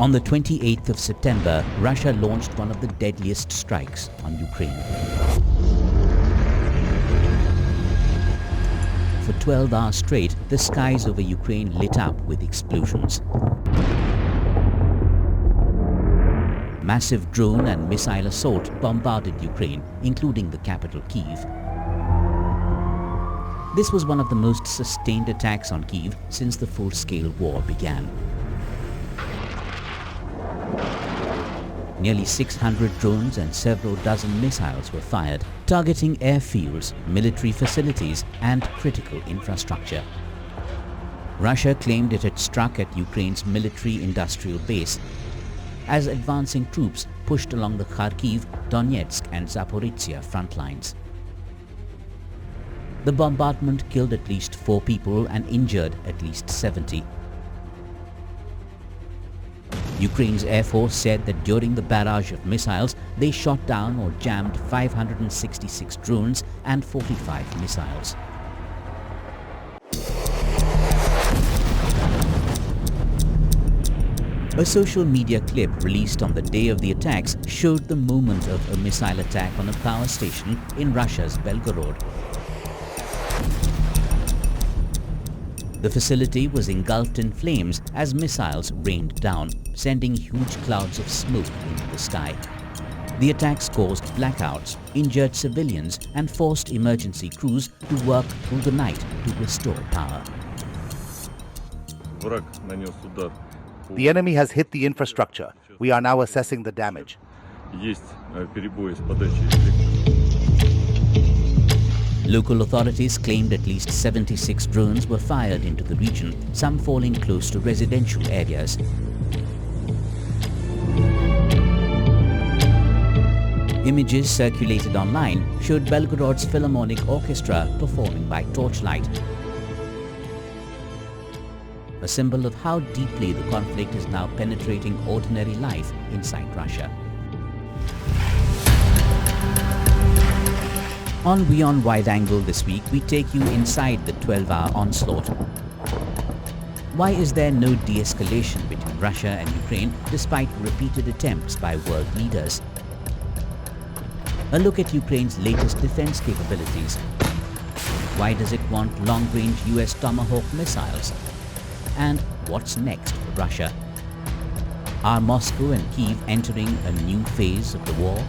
On the 28th of September, Russia launched one of the deadliest strikes on Ukraine. For 12 hours straight, the skies over Ukraine lit up with explosions. Massive drone and missile assault bombarded Ukraine, including the capital Kyiv. This was one of the most sustained attacks on Kyiv since the full-scale war began. Nearly 600 drones and several dozen missiles were fired, targeting airfields, military facilities and critical infrastructure. Russia claimed it had struck at Ukraine's military-industrial base as advancing troops pushed along the Kharkiv, Donetsk and Zaporizhzhia front lines. The bombardment killed at least 4 people and injured at least 70. Ukraine's Air Force said that during the barrage of missiles, they shot down or jammed 566 drones and 45 missiles. A social media clip released on the day of the attacks showed the moment of a missile attack on a power station in Russia's Belgorod. The facility was engulfed in flames as missiles rained down, sending huge clouds of smoke into the sky. The attacks caused blackouts, injured civilians, and forced emergency crews to work through the night to restore power. The enemy has hit the infrastructure. We are now assessing the damage. Local authorities claimed at least 76 drones were fired into the region, some falling close to residential areas. Images circulated online showed Belgorod's Philharmonic Orchestra performing by torchlight, a symbol of how deeply the conflict is now penetrating ordinary life inside Russia. On WION Wideangle this week, we take you inside the 12-hour onslaught. Why is there no de-escalation between Russia and Ukraine despite repeated attempts by world leaders? A look at Ukraine's latest defense capabilities. Why does it want long-range US Tomahawk missiles? And what's next for Russia? Are Moscow and Kyiv entering a new phase of the war?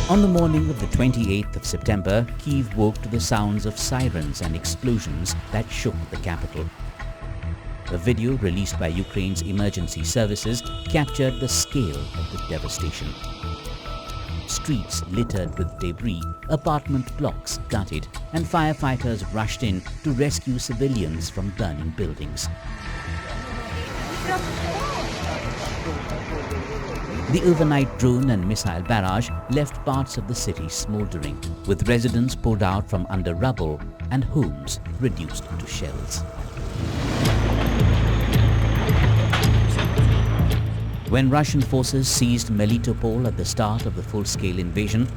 On the morning of the 28th of September, Kyiv woke to the sounds of sirens and explosions that shook the capital. A video released by Ukraine's emergency services captured the scale of the devastation. Streets littered with debris, apartment blocks gutted, and firefighters rushed in to rescue civilians from burning buildings. The overnight drone and missile barrage left parts of the city smoldering, with residents pulled out from under rubble and homes reduced to shells. When Russian forces seized Melitopol at the start of the full-scale invasion,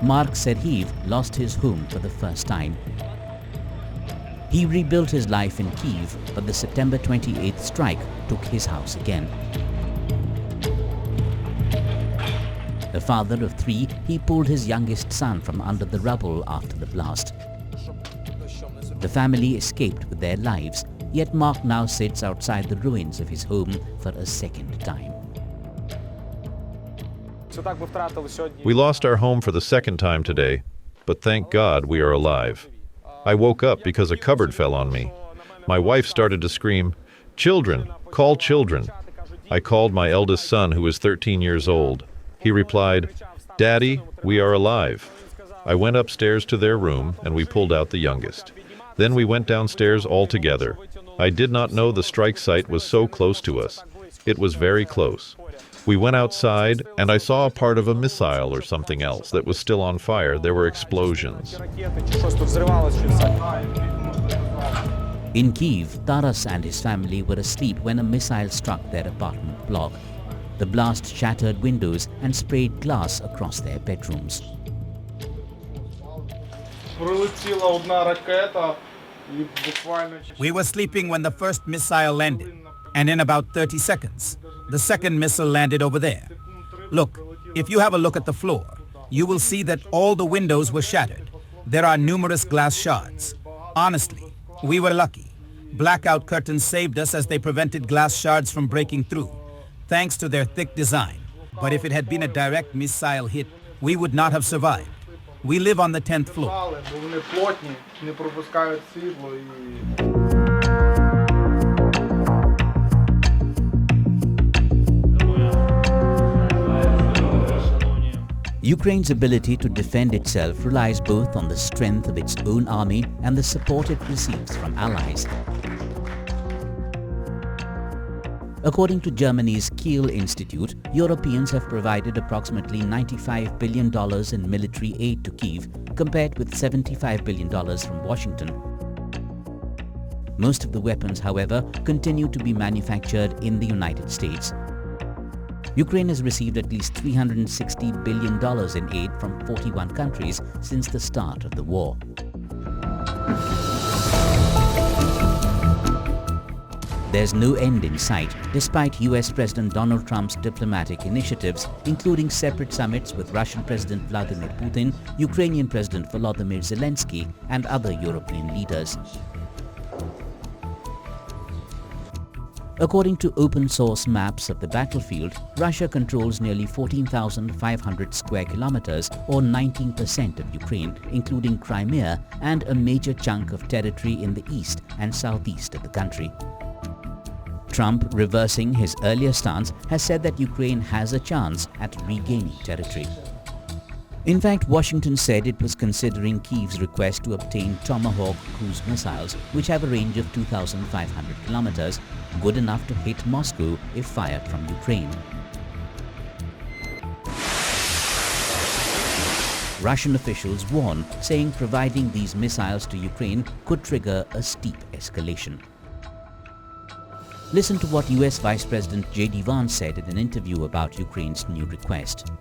Mark Serhiyev lost his home for the first time. He rebuilt his life in Kyiv, but the September 28th strike took his house again. A father of 3, he pulled his youngest son from under the rubble after the blast. The family escaped with their lives, yet Mark now sits outside the ruins of his home for a second time. We lost our home for the second time today, but thank God we are alive. I woke up because a cupboard fell on me. My wife started to scream, "Children, call children." I called my eldest son, who was 13 years old. He replied, "Daddy, we are alive." I went upstairs to their room and we pulled out the youngest. Then we went downstairs all together. I did not know the strike site was so close to us. It was very close. We went outside and I saw a part of a missile or something else that was still on fire. There were explosions. In Kyiv, Taras and his family were asleep when a missile struck their apartment block. The blast shattered windows and sprayed glass across their bedrooms. We were sleeping when the first missile landed, and in about 30 seconds, the second missile landed over there. Look, if you have a look at the floor, you will see that all the windows were shattered. There are numerous glass shards. Honestly, we were lucky. Blackout curtains saved us as they prevented glass shards from breaking through, thanks to their thick design. But if it had been a direct missile hit, we would not have survived. We live on the 10th floor. Ukraine's ability to defend itself relies both on the strength of its own army and the support it receives from allies. According to Germany's Kiel Institute, Europeans have provided approximately $95 billion in military aid to Kyiv, compared with $75 billion from Washington. Most of the weapons, however, continue to be manufactured in the United States. Ukraine has received at least $360 billion in aid from 41 countries since the start of the war. There's no end in sight, despite US President Donald Trump's diplomatic initiatives, including separate summits with Russian President Vladimir Putin, Ukrainian President Volodymyr Zelensky, and other European leaders. According to open-source maps of the battlefield, Russia controls nearly 14,500 square kilometers, or 19% of Ukraine, including Crimea, and a major chunk of territory in the east and southeast of the country. Trump, reversing his earlier stance, has said that Ukraine has a chance at regaining territory. In fact, Washington said it was considering Kyiv's request to obtain Tomahawk cruise missiles, which have a range of 2,500 kilometers, good enough to hit Moscow if fired from Ukraine. Russian officials warn, saying providing these missiles to Ukraine could trigger a steep escalation. Listen to what US Vice President J.D. Vance said in an interview about Ukraine's new request.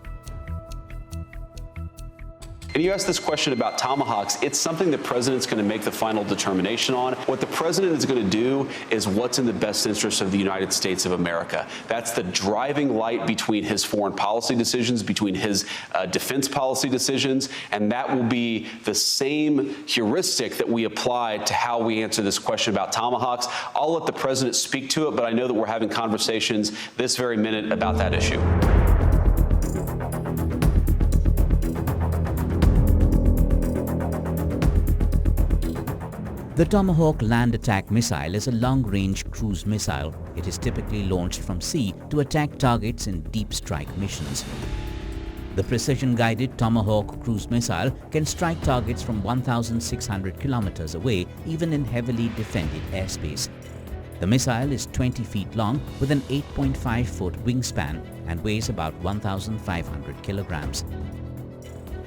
And you asked this question about Tomahawks. It's something the president's going to make the final determination on. What the president is going to do is what's in the best interest of the United States of America. That's the driving light between his foreign policy decisions, between his defense policy decisions, and that will be the same heuristic that we apply to how we answer this question about Tomahawks. I'll let the president speak to it, but I know that we're having conversations this very minute about that issue. The Tomahawk land attack missile is a long-range cruise missile. It is typically launched from sea to attack targets in deep strike missions. The precision-guided Tomahawk cruise missile can strike targets from 1,600 kilometers away, even in heavily defended airspace. The missile is 20 feet long with an 8.5-foot wingspan and weighs about 1,500 kilograms.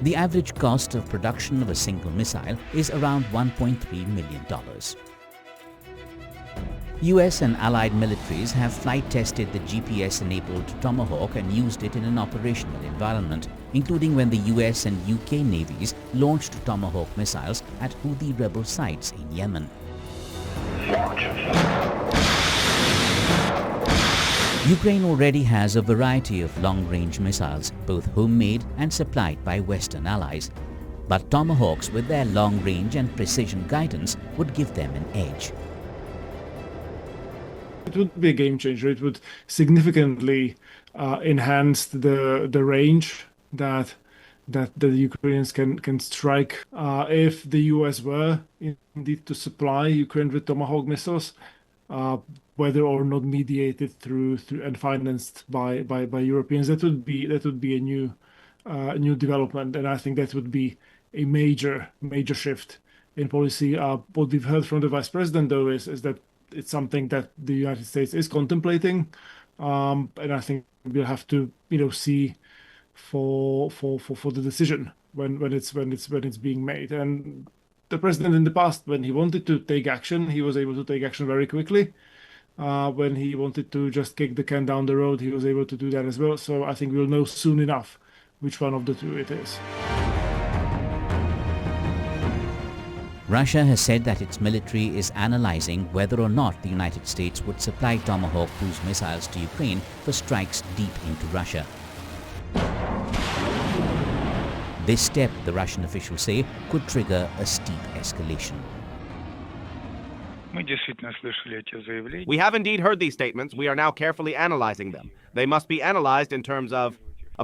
The average cost of production of a single missile is around $1.3 million. US and allied militaries have flight-tested the GPS-enabled Tomahawk and used it in an operational environment, including when the US and UK navies launched Tomahawk missiles at Houthi rebel sites in Yemen. Ukraine already has a variety of long-range missiles, both homemade and supplied by Western allies. But Tomahawks with their long range and precision guidance would give them an edge. It would be a game changer. It would significantly enhance the range that the Ukrainians can strike. If the US were indeed to supply Ukraine with Tomahawk missiles, whether or not mediated through and financed by Europeans, that would be a new development, and I think that would be a major shift in policy. What we've heard from the Vice President, though, is that it's something that the United States is contemplating, and I think we'll have to see for the decision when it's being made. And the president in the past, when he wanted to take action, he was able to take action very quickly. When he wanted to just kick the can down the road, he was able to do that as well. So I think we'll know soon enough which one of the two it is. Russia has said that its military is analyzing whether or not the United States would supply Tomahawk cruise missiles to Ukraine for strikes deep into Russia. This step, the Russian officials say, could trigger a steep escalation. We have indeed heard these statements. We are now carefully analyzing them. They must be analyzed in terms of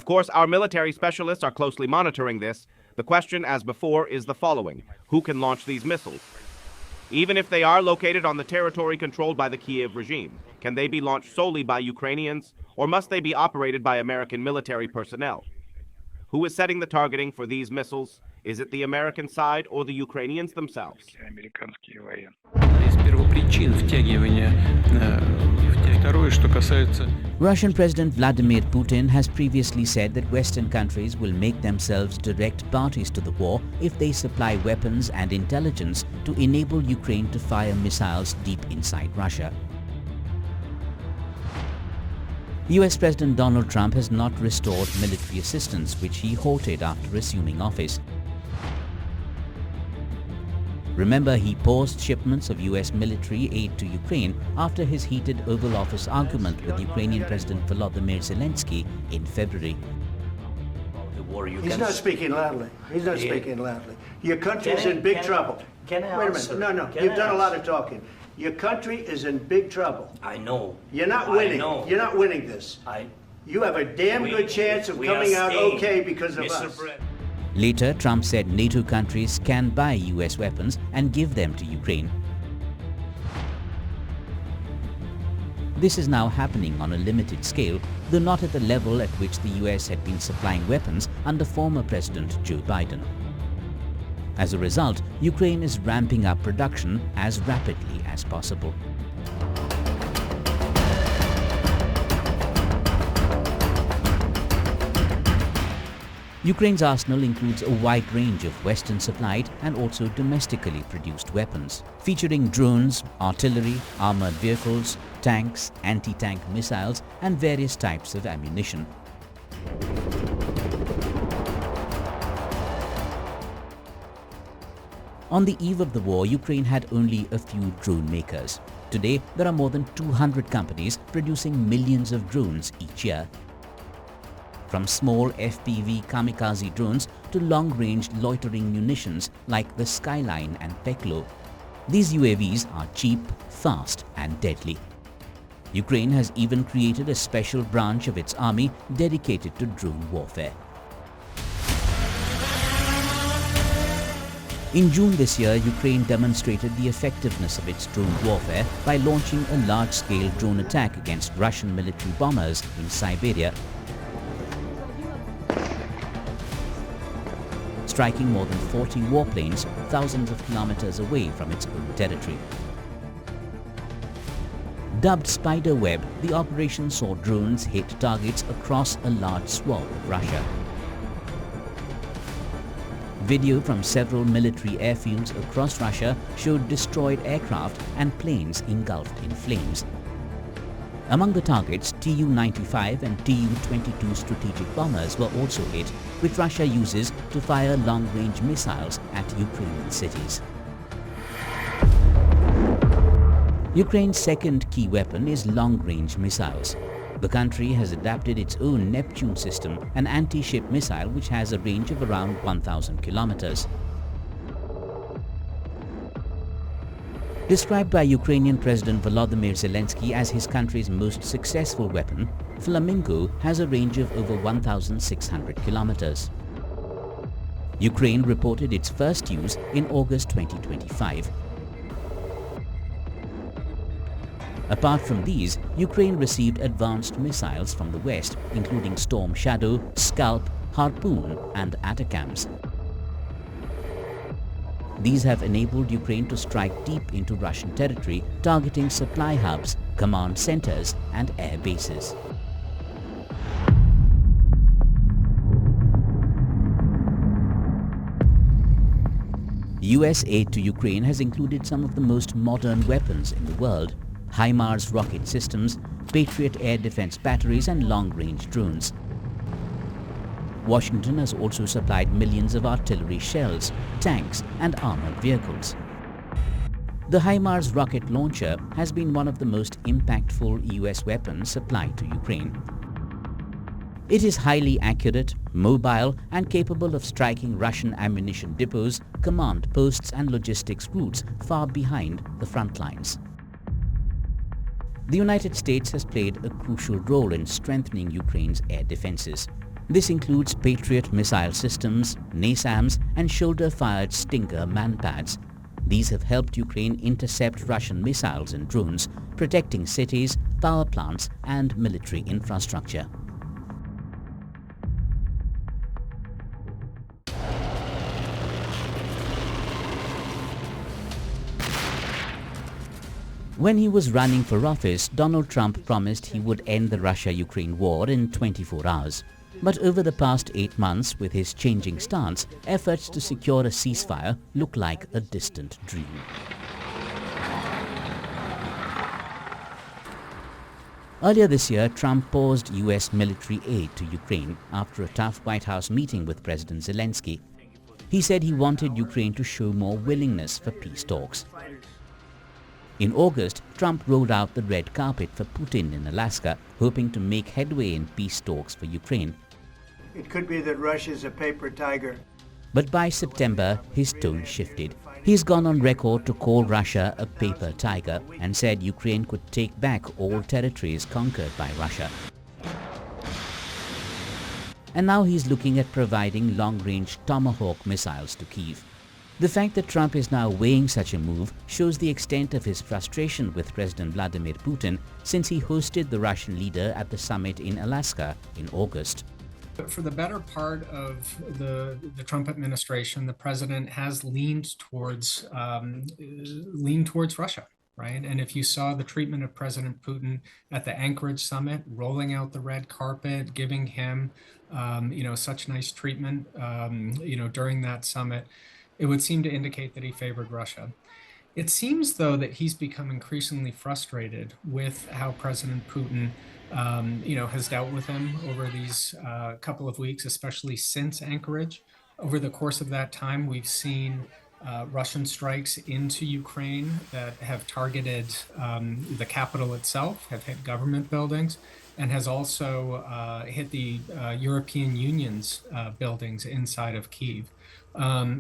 course, our military specialists are closely monitoring this. The question, as before, is the following. Who can launch these missiles? Even if they are located on the territory controlled by the Kyiv regime, can they be launched solely by Ukrainians, or must they be operated by American military personnel? Who is setting the targeting for these missiles? Is it the American side or the Ukrainians themselves? Russian President Vladimir Putin has previously said that Western countries will make themselves direct parties to the war if they supply weapons and intelligence to enable Ukraine to fire missiles deep inside Russia. US President Donald Trump has not restored military assistance, which he halted after assuming office. Remember, he paused shipments of US military aid to Ukraine after his heated Oval Office argument with Ukrainian President Volodymyr Zelensky in February. He's not speaking loudly. He's not speaking loudly. Your country is in big trouble. Can I Wait a answer? minute. No. You've done a lot of talking. Your country is in big trouble. I know. You're not winning. I know. You're not winning this. You have a damn good chance of coming out okay because of us. Later, Trump said NATO countries can buy US weapons and give them to Ukraine. This is now happening on a limited scale, though not at the level at which the US had been supplying weapons under former President Joe Biden. As a result, Ukraine is ramping up production as rapidly as possible. Ukraine's arsenal includes a wide range of Western-supplied and also domestically produced weapons, featuring drones, artillery, armored vehicles, tanks, anti-tank missiles, and various types of ammunition. On the eve of the war, Ukraine had only a few drone makers. Today, there are more than 200 companies producing millions of drones each year. From small FPV kamikaze drones to long-range loitering munitions like the Skyline and Peklo. These UAVs are cheap, fast and deadly. Ukraine has even created a special branch of its army dedicated to drone warfare. In June this year, Ukraine demonstrated the effectiveness of its drone warfare by launching a large-scale drone attack against Russian military bombers in Siberia, striking more than 40 warplanes thousands of kilometers away from its own territory. Dubbed Spiderweb, the operation saw drones hit targets across a large swath of Russia. Video from several military airfields across Russia showed destroyed aircraft and planes engulfed in flames. Among the targets, Tu-95 and Tu-22 strategic bombers were also hit, which Russia uses to fire long-range missiles at Ukrainian cities. Ukraine's second key weapon is long-range missiles. The country has adapted its own Neptune system, an anti-ship missile which has a range of around 1,000 kilometers. Described by Ukrainian President Volodymyr Zelensky as his country's most successful weapon, Flamingo has a range of over 1,600 kilometers. Ukraine reported its first use in August 2025. Apart from these, Ukraine received advanced missiles from the West, including Storm Shadow, Scalp, Harpoon and Atacams. These have enabled Ukraine to strike deep into Russian territory, targeting supply hubs, command centers and air bases. US aid to Ukraine has included some of the most modern weapons in the world: HIMARS rocket systems, Patriot air defense batteries and long-range drones. Washington has also supplied millions of artillery shells, tanks and armored vehicles. The HIMARS rocket launcher has been one of the most impactful US weapons supplied to Ukraine. It is highly accurate, mobile and capable of striking Russian ammunition depots, command posts and logistics routes far behind the front lines. The United States has played a crucial role in strengthening Ukraine's air defenses. This includes Patriot missile systems, NASAMS and shoulder-fired Stinger manpads. These have helped Ukraine intercept Russian missiles and drones, protecting cities, power plants and military infrastructure. When he was running for office, Donald Trump promised he would end the Russia-Ukraine war in 24 hours. But over the past 8 months, with his changing stance, efforts to secure a ceasefire look like a distant dream. Earlier this year, Trump paused US military aid to Ukraine after a tough White House meeting with President Zelensky. He said he wanted Ukraine to show more willingness for peace talks. In August, Trump rolled out the red carpet for Putin in Alaska, hoping to make headway in peace talks for Ukraine. It could be that Russia's a paper tiger. But by September, his tone shifted. He's gone on record to call Russia a paper tiger and said Ukraine could take back all territories conquered by Russia. And now he's looking at providing long-range Tomahawk missiles to Kyiv. The fact that Trump is now weighing such a move shows the extent of his frustration with President Vladimir Putin since he hosted the Russian leader at the summit in Alaska in August. For the better part of the Trump administration, the president has leaned towards Russia, right? And if you saw the treatment of President Putin at the Anchorage summit, rolling out the red carpet, giving him, such nice treatment, during that summit, it would seem to indicate that he favored Russia. It seems, though, that he's become increasingly frustrated with how President Putin, has dealt with him over these couple of weeks, especially since Anchorage. Over the course of that time, we've seen Russian strikes into Ukraine that have targeted the capital itself, have hit government buildings, and has also hit the European Union's buildings inside of Kyiv.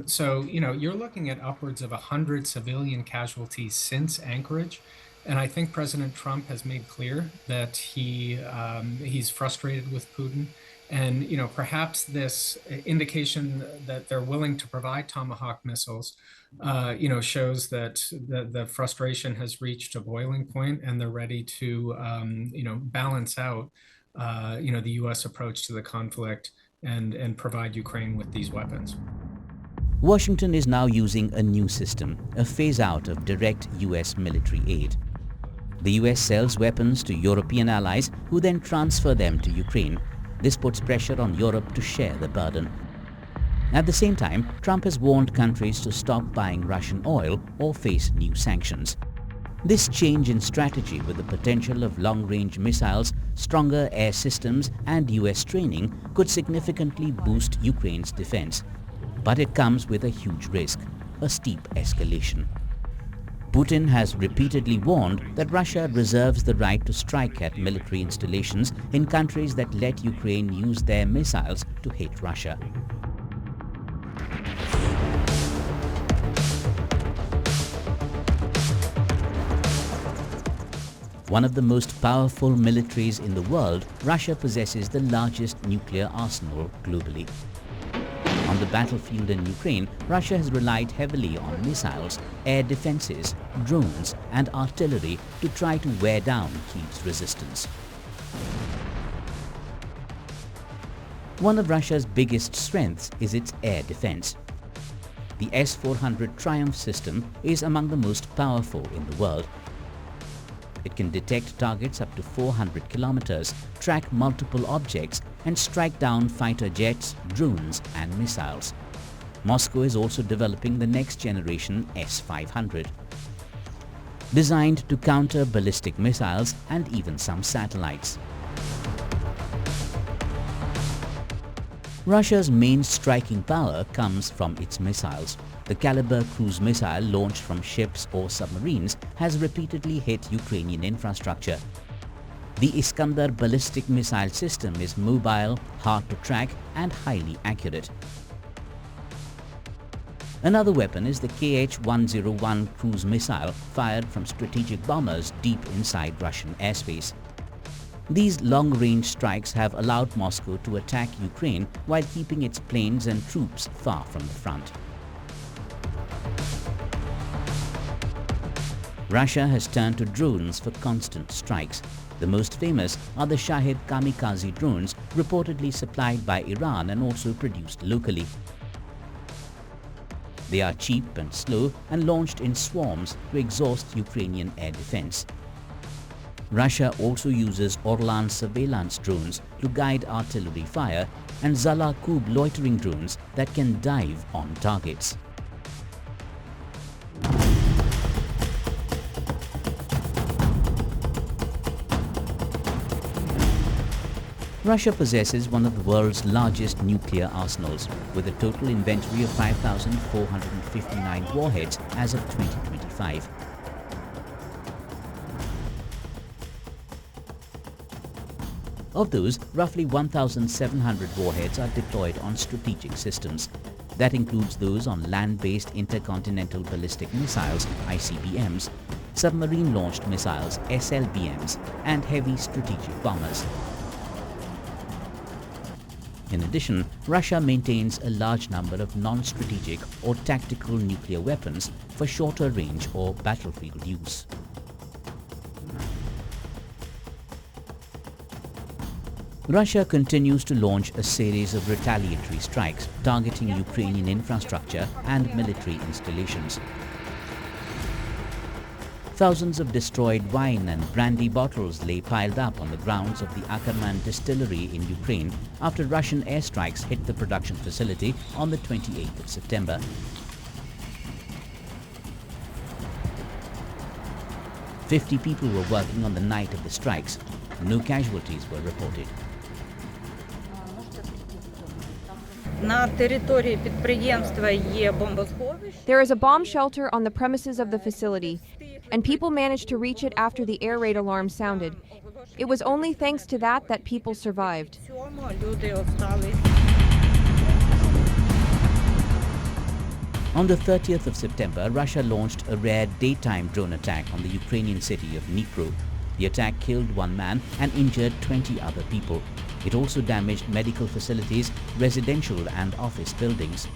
So, you're looking at upwards of 100 civilian casualties since Anchorage. And I think President Trump has made clear that he's frustrated with Putin. And, perhaps this indication that they're willing to provide Tomahawk missiles, shows that the frustration has reached a boiling point and they're ready to, balance out, the U.S. approach to the conflict and provide Ukraine with these weapons. Washington is now using a new system, a phase-out of direct US military aid. The US sells weapons to European allies who then transfer them to Ukraine. This puts pressure on Europe to share the burden. At the same time, Trump has warned countries to stop buying Russian oil or face new sanctions. This change in strategy, with the potential of long-range missiles, stronger air systems and US training, could significantly boost Ukraine's defense. But it comes with a huge risk, a steep escalation. Putin has repeatedly warned that Russia reserves the right to strike at military installations in countries that let Ukraine use their missiles to hit Russia. One of the most powerful militaries in the world, Russia possesses the largest nuclear arsenal globally. On the battlefield in Ukraine, Russia has relied heavily on missiles, air defenses, drones and artillery to try to wear down Kyiv's resistance. One of Russia's biggest strengths is its air defense. The S-400 Triumph system is among the most powerful in the world. It can detect targets up to 400 kilometers, track multiple objects, and strike down fighter jets, drones, and missiles. Moscow is also developing the next generation S-500. Designed to counter ballistic missiles and even some satellites. Russia's main striking power comes from its missiles. The Caliber cruise missile launched from ships or submarines has repeatedly hit Ukrainian infrastructure. The Iskander ballistic missile system is mobile, hard to track and highly accurate. Another weapon is the Kh-101 cruise missile fired from strategic bombers deep inside Russian airspace. These long-range strikes have allowed Moscow to attack Ukraine while keeping its planes and troops far from the front. Russia has turned to drones for constant strikes. The most famous are the Shahid kamikaze drones, reportedly supplied by Iran and also produced locally. They are cheap and slow and launched in swarms to exhaust Ukrainian air defense. Russia also uses Orlan surveillance drones to guide artillery fire and Zala Kub loitering drones that can dive on targets. Russia possesses one of the world's largest nuclear arsenals, with a total inventory of 5,459 warheads as of 2025. Of those, roughly 1,700 warheads are deployed on strategic systems. That includes those on land-based intercontinental ballistic missiles, ICBMs, submarine-launched missiles, SLBMs, and heavy strategic bombers. In addition, Russia maintains a large number of non-strategic or tactical nuclear weapons for shorter range or battlefield use. Russia continues to launch a series of retaliatory strikes targeting Ukrainian infrastructure and military installations. Thousands of destroyed wine and brandy bottles lay piled up on the grounds of the Ackerman distillery in Ukraine after Russian airstrikes hit the production facility on the 28th of September. "50 people were working on the night of the strikes. No casualties were reported." There is a bomb shelter on the premises of the facility, and people managed to reach it after the air raid alarm sounded. It was only thanks to that that people survived. On the 30th of September, Russia launched a rare daytime drone attack on the Ukrainian city of Dnipro. The attack killed one man and injured 20 other people. It also damaged medical facilities, residential and office buildings.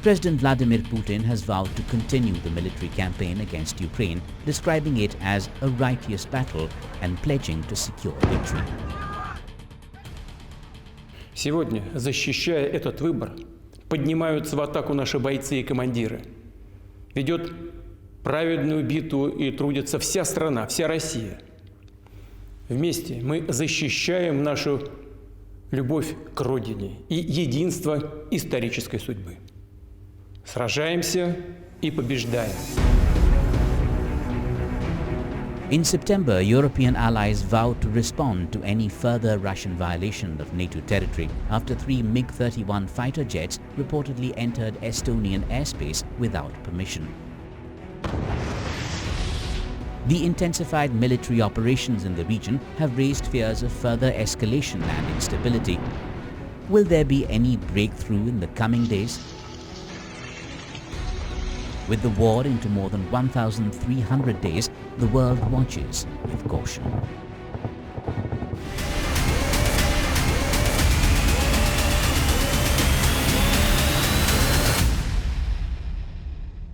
President Vladimir Putin has vowed to continue the military campaign against Ukraine, describing it as a righteous battle and pledging to secure victory. Сегодня, защищая этот выбор, поднимаются в атаку наши бойцы и командиры. Ведет праведную битву и трудится вся страна, вся Россия. Вместе мы защищаем нашу любовь к Родине и единство исторической судьбы. Сражаемся и побеждаем. In September, European allies vowed to respond to any further Russian violation of NATO territory after 3 MiG-31 fighter jets reportedly entered Estonian airspace without permission. The intensified military operations in the region have raised fears of further escalation and instability. Will there be any breakthrough in the coming days? With the war into more than 1,300 days, the world watches with caution.